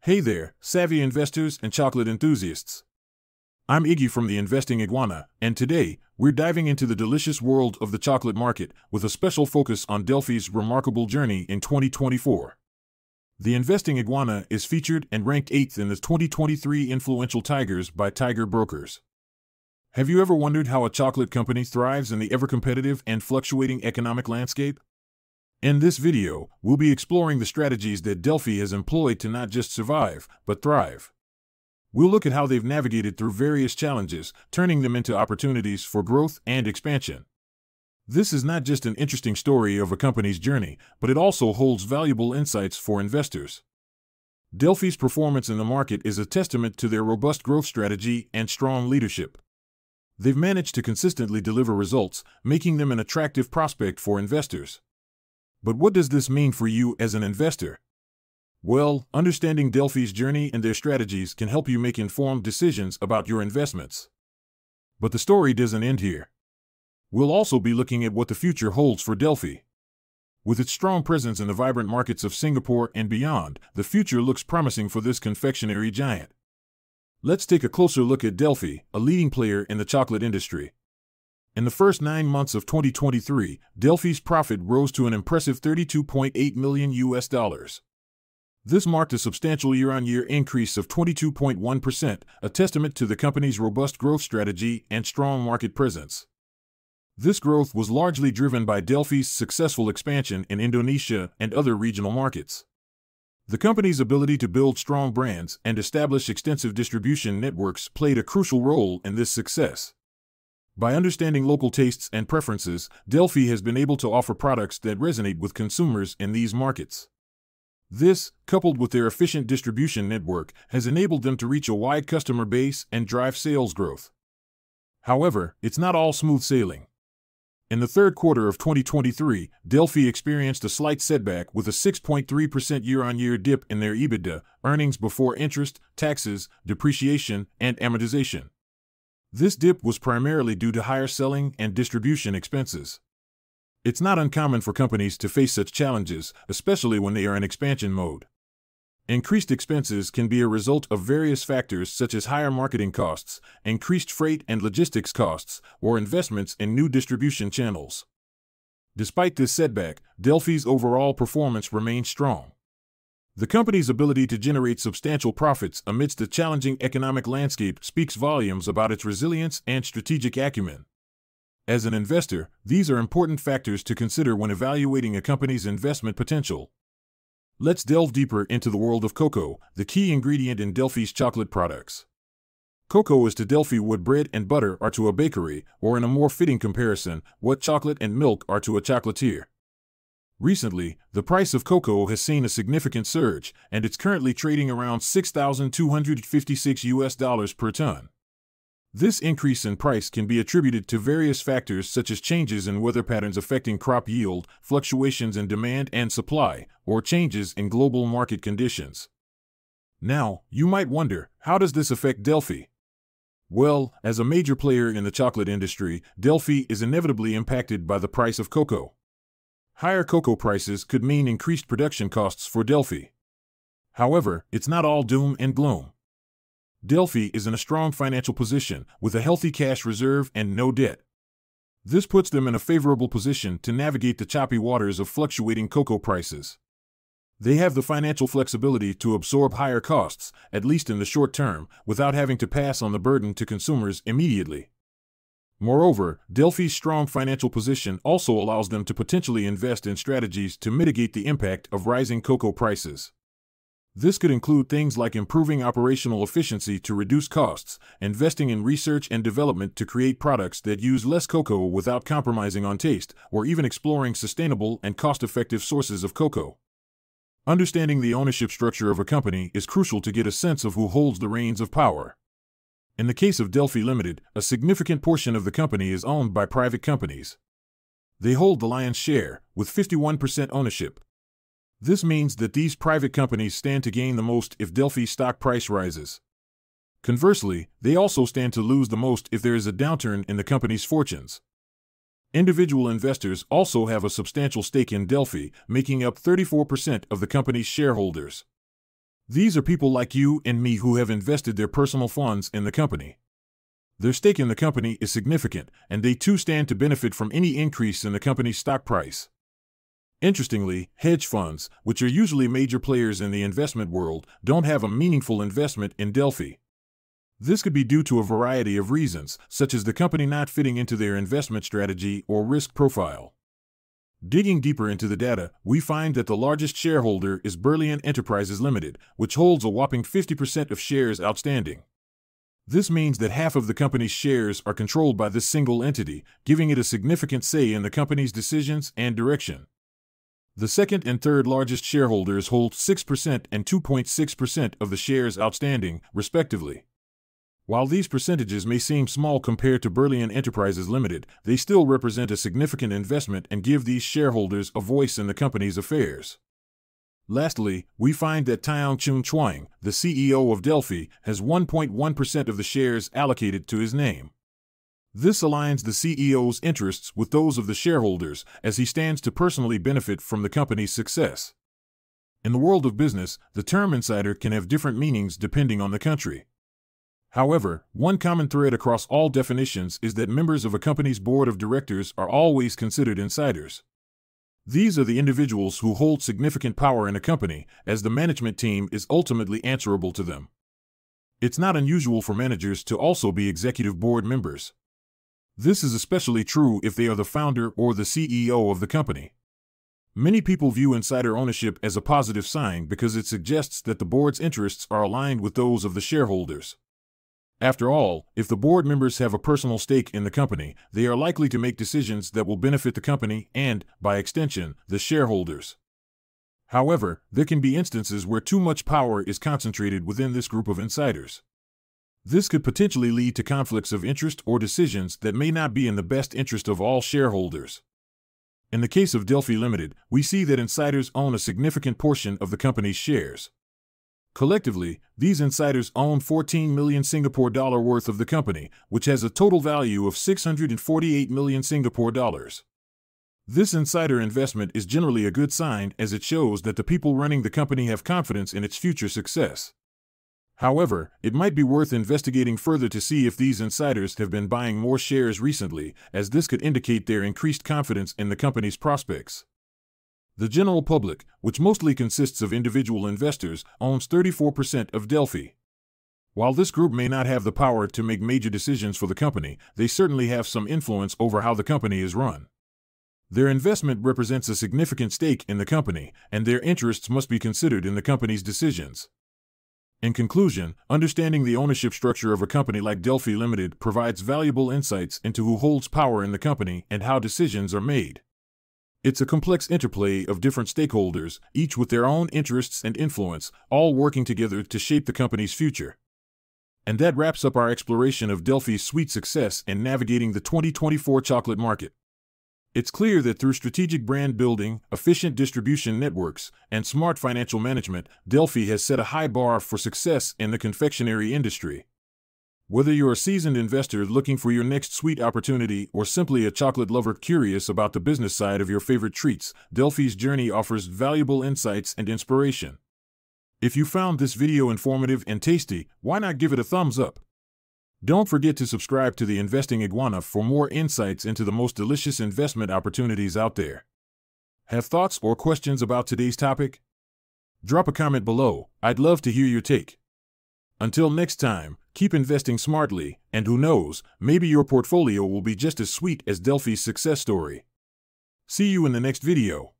Hey there, savvy investors and chocolate enthusiasts. I'm Iggy from the Investing Iguana, and today, we're diving into the delicious world of the chocolate market with a special focus on Delfi's remarkable journey in 2024. The Investing Iguana is featured and ranked 8th in the 2023 Influential Tigers by Tiger Brokers. Have you ever wondered how a chocolate company thrives in the ever-competitive and fluctuating economic landscape? In this video, we'll be exploring the strategies that Delfi has employed to not just survive, but thrive. We'll look at how they've navigated through various challenges, turning them into opportunities for growth and expansion. This is not just an interesting story of a company's journey, but it also holds valuable insights for investors. Delfi's performance in the market is a testament to their robust growth strategy and strong leadership. They've managed to consistently deliver results, making them an attractive prospect for investors. But what does this mean for you as an investor? Well, understanding Delfi's journey and their strategies can help you make informed decisions about your investments. But the story doesn't end here. We'll also be looking at what the future holds for Delfi. With its strong presence in the vibrant markets of Singapore and beyond, the future looks promising for this confectionery giant. Let's take a closer look at Delfi, a leading player in the chocolate industry. In the first 9 months of 2023, Delfi's profit rose to an impressive $32.8 million. This marked a substantial year-on-year increase of 22.1%, a testament to the company's robust growth strategy and strong market presence. This growth was largely driven by Delfi's successful expansion in Indonesia and other regional markets. The company's ability to build strong brands and establish extensive distribution networks played a crucial role in this success. By understanding local tastes and preferences, Delfi has been able to offer products that resonate with consumers in these markets. This, coupled with their efficient distribution network, has enabled them to reach a wide customer base and drive sales growth. However, it's not all smooth sailing. In the third quarter of 2023, Delfi experienced a slight setback with a 6.3% year-on-year dip in their EBITDA, earnings before interest, taxes, depreciation, and amortization. This dip was primarily due to higher selling and distribution expenses. It's not uncommon for companies to face such challenges, especially when they are in expansion mode. Increased expenses can be a result of various factors such as higher marketing costs, increased freight and logistics costs, or investments in new distribution channels. Despite this setback, Delfi's overall performance remains strong. The company's ability to generate substantial profits amidst a challenging economic landscape speaks volumes about its resilience and strategic acumen. As an investor, these are important factors to consider when evaluating a company's investment potential. Let's delve deeper into the world of cocoa, the key ingredient in Delfi's chocolate products. Cocoa is to Delfi what bread and butter are to a bakery, or in a more fitting comparison, what chocolate and milk are to a chocolatier. Recently, the price of cocoa has seen a significant surge, and it's currently trading around $6,256 per ton. This increase in price can be attributed to various factors such as changes in weather patterns affecting crop yield, fluctuations in demand and supply, or changes in global market conditions. Now, you might wonder, how does this affect Delfi? Well, as a major player in the chocolate industry, Delfi is inevitably impacted by the price of cocoa. Higher cocoa prices could mean increased production costs for Delfi. However, it's not all doom and gloom. Delfi is in a strong financial position, with a healthy cash reserve and no debt. This puts them in a favorable position to navigate the choppy waters of fluctuating cocoa prices. They have the financial flexibility to absorb higher costs, at least in the short term, without having to pass on the burden to consumers immediately. Moreover, Delfi's strong financial position also allows them to potentially invest in strategies to mitigate the impact of rising cocoa prices. This could include things like improving operational efficiency to reduce costs, investing in research and development to create products that use less cocoa without compromising on taste, or even exploring sustainable and cost-effective sources of cocoa. Understanding the ownership structure of a company is crucial to get a sense of who holds the reins of power. In the case of Delfi Limited, a significant portion of the company is owned by private companies. They hold the lion's share, with 51% ownership. This means that these private companies stand to gain the most if Delfi's stock price rises. Conversely, they also stand to lose the most if there is a downturn in the company's fortunes. Individual investors also have a substantial stake in Delfi, making up 34% of the company's shareholders. These are people like you and me who have invested their personal funds in the company. Their stake in the company is significant, and they too stand to benefit from any increase in the company's stock price. Interestingly, hedge funds, which are usually major players in the investment world, don't have a meaningful investment in Delfi. This could be due to a variety of reasons, such as the company not fitting into their investment strategy or risk profile. Digging deeper into the data, we find that the largest shareholder is Berlian Enterprises Limited, which holds a whopping 50% of shares outstanding. This means that half of the company's shares are controlled by this single entity, giving it a significant say in the company's decisions and direction. The second and third largest shareholders hold 6% and 2.6% of the shares outstanding, respectively. While these percentages may seem small compared to Berlian Enterprises Limited, they still represent a significant investment and give these shareholders a voice in the company's affairs. Lastly, we find that Tian Chun Chuang, the CEO of Delfi, has 1.1% of the shares allocated to his name. This aligns the CEO's interests with those of the shareholders, as he stands to personally benefit from the company's success. In the world of business, the term insider can have different meanings depending on the country. However, one common thread across all definitions is that members of a company's board of directors are always considered insiders. These are the individuals who hold significant power in a company, as the management team is ultimately answerable to them. It's not unusual for managers to also be executive board members. This is especially true if they are the founder or the CEO of the company. Many people view insider ownership as a positive sign because it suggests that the board's interests are aligned with those of the shareholders. After all, if the board members have a personal stake in the company, they are likely to make decisions that will benefit the company and, by extension, the shareholders. However, there can be instances where too much power is concentrated within this group of insiders. This could potentially lead to conflicts of interest or decisions that may not be in the best interest of all shareholders. In the case of Delfi Limited, we see that insiders own a significant portion of the company's shares. Collectively, these insiders own 14 million Singapore dollar worth of the company, which has a total value of 648 million Singapore dollars. This insider investment is generally a good sign, as it shows that the people running the company have confidence in its future success. However, it might be worth investigating further to see if these insiders have been buying more shares recently, as this could indicate their increased confidence in the company's prospects. The general public, which mostly consists of individual investors, owns 34% of Delfi. While this group may not have the power to make major decisions for the company, they certainly have some influence over how the company is run. Their investment represents a significant stake in the company, and their interests must be considered in the company's decisions. In conclusion, understanding the ownership structure of a company like Delfi Limited provides valuable insights into who holds power in the company and how decisions are made. It's a complex interplay of different stakeholders, each with their own interests and influence, all working together to shape the company's future. And that wraps up our exploration of Delfi's sweet success in navigating the 2024 chocolate market. It's clear that through strategic brand building, efficient distribution networks, and smart financial management, Delfi has set a high bar for success in the confectionery industry. Whether you're a seasoned investor looking for your next sweet opportunity or simply a chocolate lover curious about the business side of your favorite treats, Delfi's journey offers valuable insights and inspiration. If you found this video informative and tasty, why not give it a thumbs up? Don't forget to subscribe to the Investing Iguana for more insights into the most delicious investment opportunities out there. Have thoughts or questions about today's topic? Drop a comment below. I'd love to hear your take. Until next time, keep investing smartly, and who knows, maybe your portfolio will be just as sweet as Delfi's success story. See you in the next video.